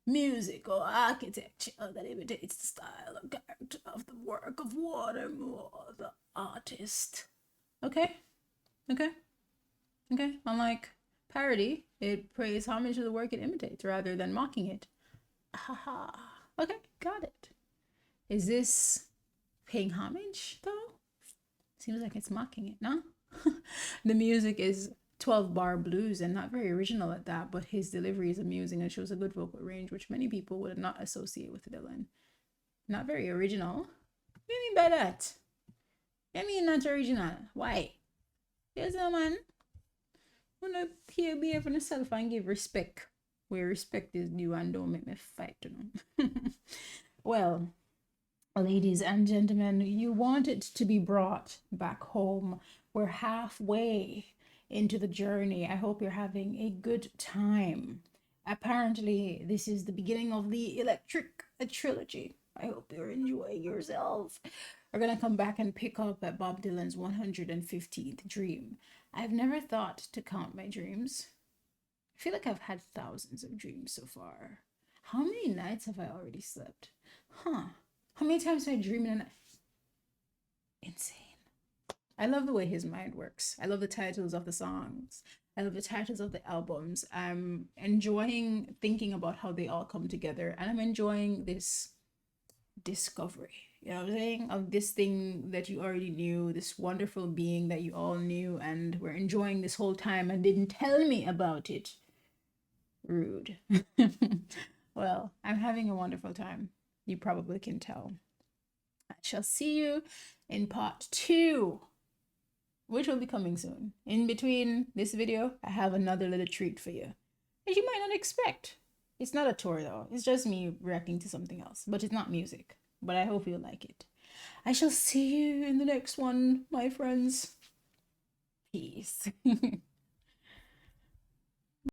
music, or architecture that imitates the style or character of the work of one or more the artist. Okay? Okay? Okay? Unlike parody, it pays homage to the work it imitates rather than mocking it. Haha. Okay, got it. Is this paying homage though? Seems like it's mocking it, no? The music is 12 bar blues and not very original at that, but his delivery is amusing and shows a good vocal range, which many people would not associate with Dylan. Not very original. What do you mean by that? I mean not original. Why? Yes, man. Wanna here behave on yourself and give respect where respect is due and don't make me fight, you know. Well, ladies and gentlemen, you want it to be brought back home. We're halfway into the journey. I hope you're having a good time. Apparently, this is the beginning of the Electric trilogy. I hope you're enjoying yourself. We're gonna come back and pick up at Bob Dylan's 115th dream. I've never thought to count my dreams. I feel like I've had thousands of dreams so far. How many nights have I already slept? Huh. How many times have I dreamed in a night? Insane. I love the way his mind works. I love the titles of the songs. I love the titles of the albums. I'm enjoying thinking about how they all come together, and I'm enjoying this discovery, you know what I'm saying, of this thing that you already knew, this wonderful being that you all knew and were enjoying this whole time and didn't tell me about it. Rude. Well, I'm having a wonderful time. You probably can tell. I shall see you in part 2, which will be coming soon. In between this video, I have another little treat for you that you might not expect. It's not a tour though, it's just me reacting to something else, but it's not music. But I hope you'll like it. I shall see you in the next one, my friends. Peace.